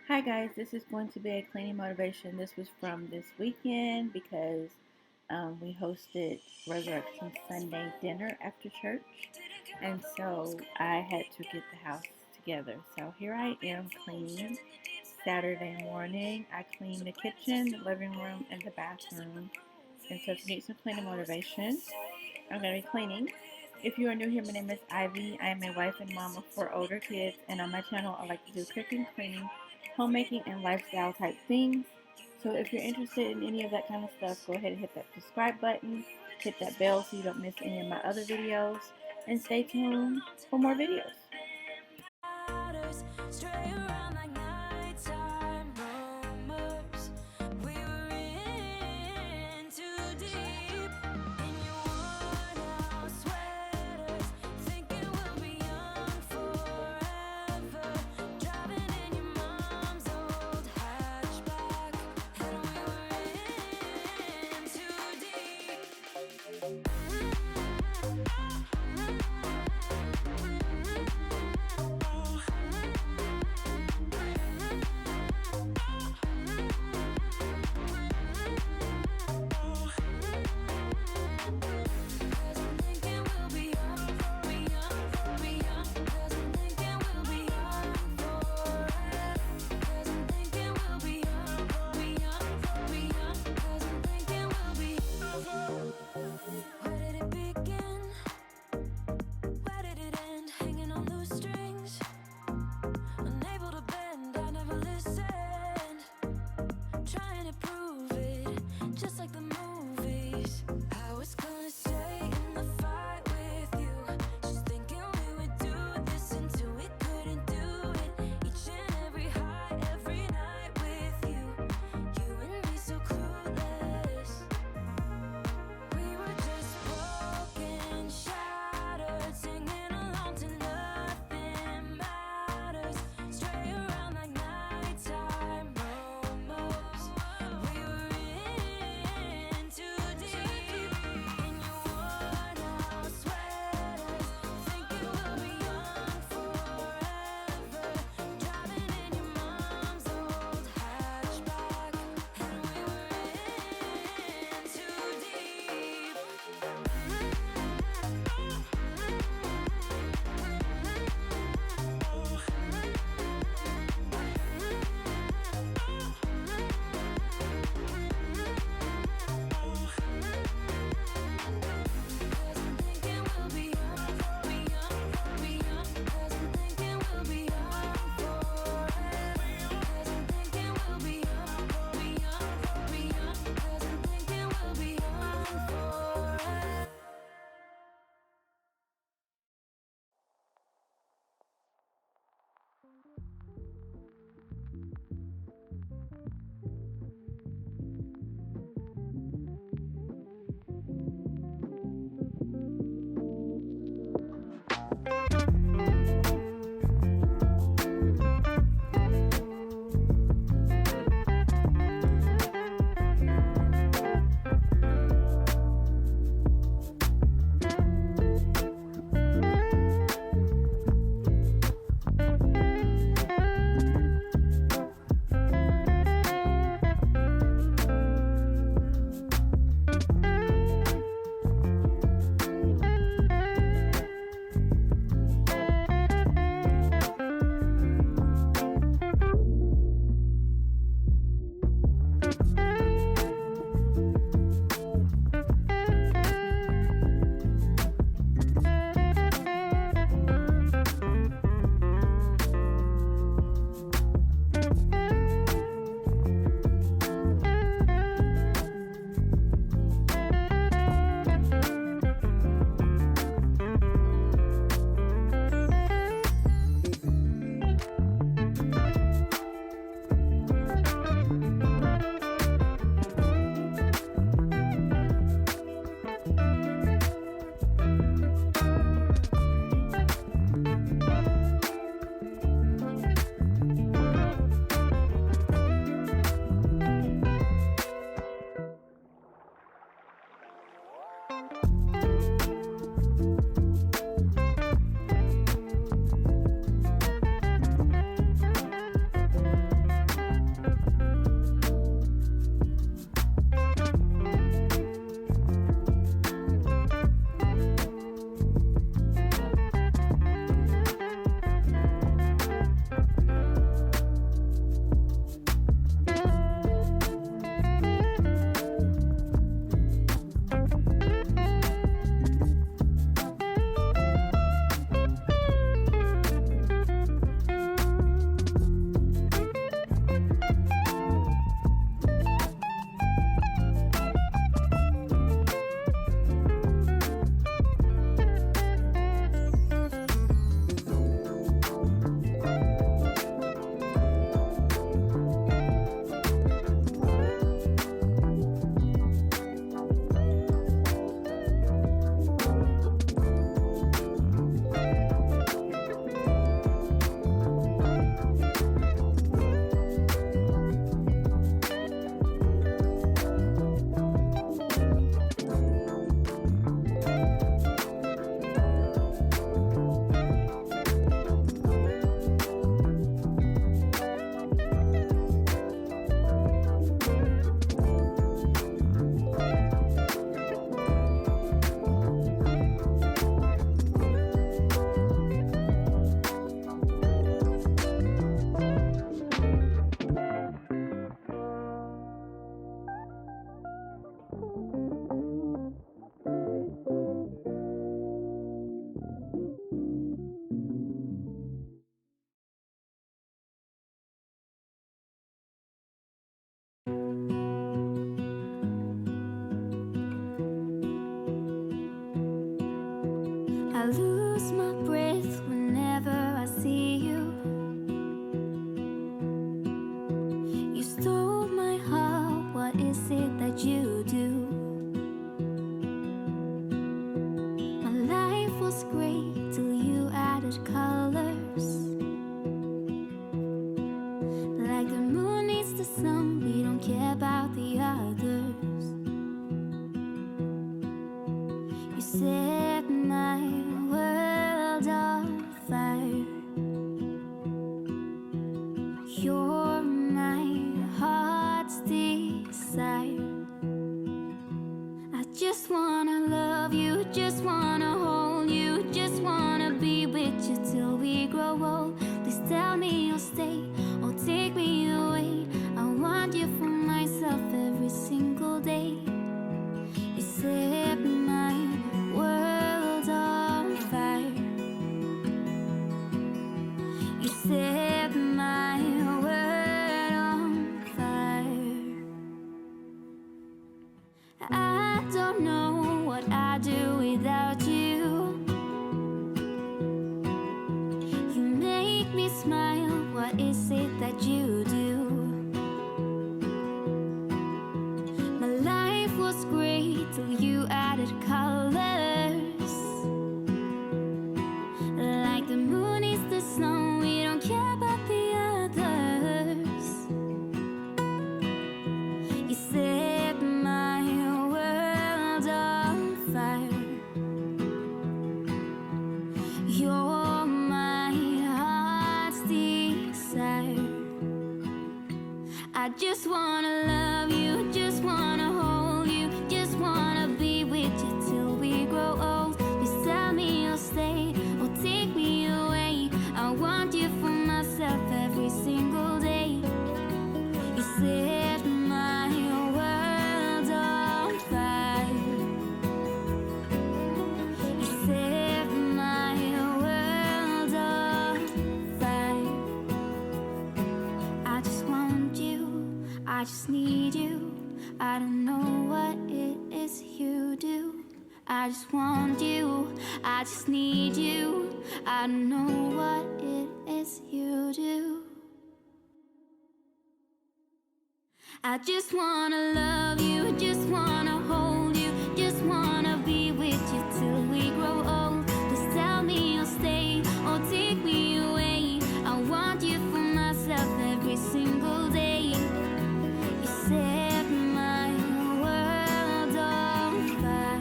Hi guys, this is going to be a cleaning motivation. This was from this weekend because we hosted Resurrection Sunday dinner after church, and so I had to get the house together. So here I am cleaning. Saturday morning, I cleaned the kitchen, the living room, and the bathroom. And so if you need some cleaning motivation, I'm going to be cleaning. If you are new here, my name is Ivy. I am a wife and mom of 4 older kids, and on my channel, I like to do cooking, cleaning, homemaking, and lifestyle type things. So if you're interested in any of that kind of stuff, go ahead and hit that subscribe button, hit that bell so you don't miss any of my other videos, and stay tuned for more videos. You set my world on fire. I don't know what I'd do without you. You make me smile, what is it that you do? My life was great till you added colors. Like the moon is the snow, we don't care about the others. You set my world on fire. You're my heart's desire. I just wanna love you, just wanna hold you, just wanna be with you till we grow old. Please tell me you'll stay or take me away. I want you for myself every single day. You set my world on fire. You set my world on fire. I just want you, I just need you. I don't know what it is you do. I just want you, I just need you. I don't know what it is you do. I just wanna love you, just wanna hold you, just wanna be with you till we grow old. Please tell me you'll stay or take me away. I want you for myself every single day. You set my world on fire.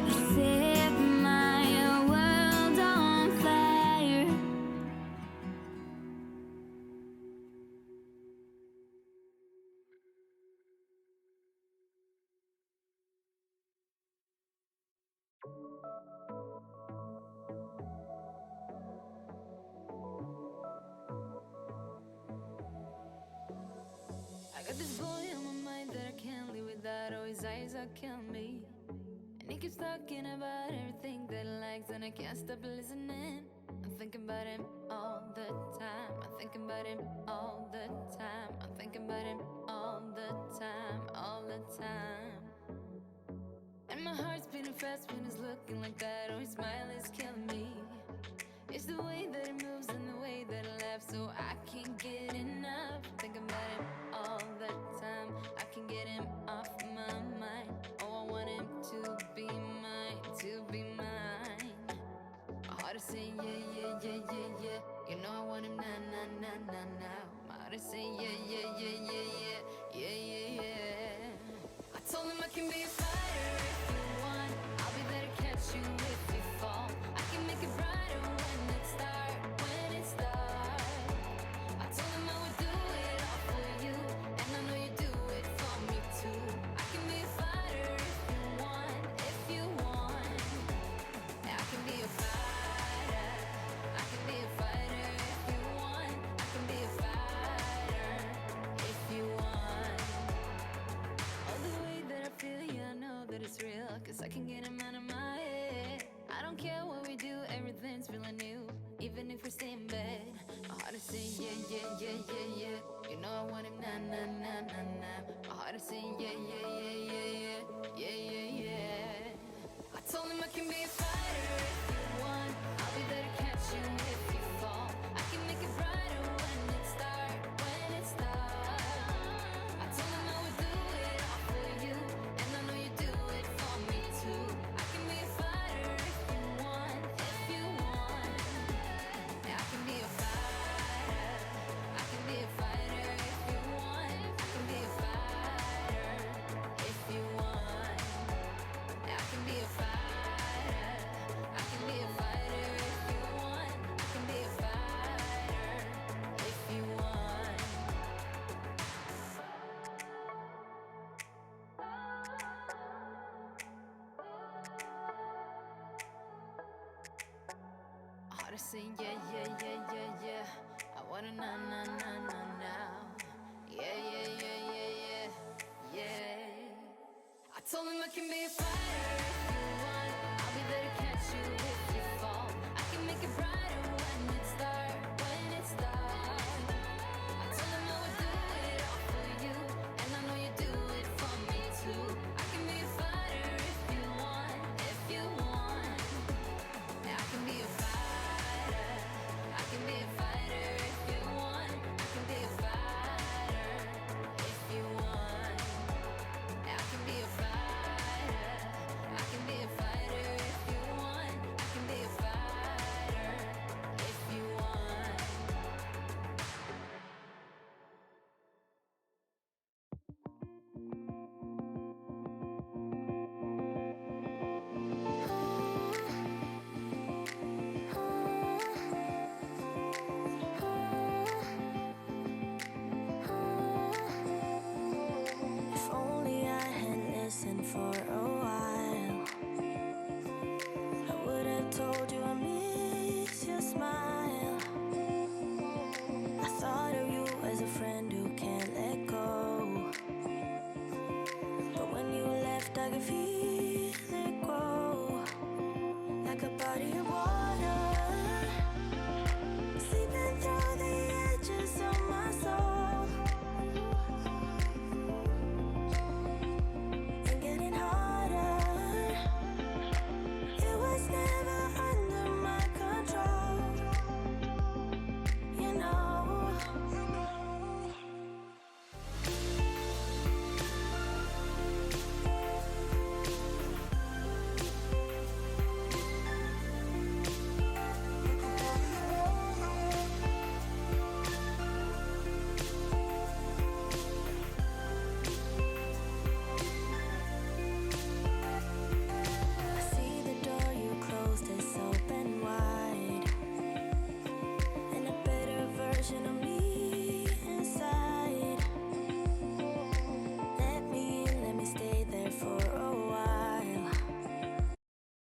You set my world on fire. I got this boy on my mind that I can't live without. Oh, his eyes that kill me. And he keeps talking about everything that he likes, and I can't stop listening. I'm thinking about him all the time. I'm thinking about him all the time. I'm thinking about him all the time, all the time. And my heart's beating fast when he's looking like that. Oh, his smile is killing me. It's the way that he moves and the way that he laughs, so I can't get enough. Thinking about him all the time. I can't get him off my mind. Oh, I want him to be mine, to be mine. My heart is saying yeah, yeah, yeah, yeah, yeah. You know I want him now, now, now, now, now. My heart is saying yeah, yeah, yeah, yeah, yeah, yeah, yeah, yeah. I told him I can be a fighter if you want. I'll be there to catch you if you fall. I can make it brighter when it's dark, when it's dark. I told him I would do it all for you, and I know you do it for me too. I can be a fighter if you want, if you want. I can be a fighter. I can be a fighter if you want. I can be a fighter if you want. All the way that I feel, yeah, I know that it's real, 'cause I can get him out of my head. I don't care what we do, everything's feeling new. Even if we stay in bed, my heart is saying yeah, yeah, yeah, yeah, yeah. You know I want him now, now, now, now, now. My heart is saying yeah, yeah, yeah, yeah, yeah, yeah, yeah, yeah. I told him I can be a fighter if you want. I'll be there to catch you if you fall. I can make it brighter when it's dark, when it's dark. I told him I would do it all for you, and I know you do it for me too. I can be a fighter if you want, if you want. I can be a fighter. I can be a fighter if you want. I can be a fighter if you want. I can be a fighter. I can be a fighter if you want. I can be a fighter if you want. Heart is saying yeah, yeah, yeah, yeah, yeah. I wanna now, now, now, now, now. Yeah, yeah, yeah, yeah, yeah, yeah. I told him I can be a fighter if you want. I'll be there to catch you if you fall. I can make it bright I can feel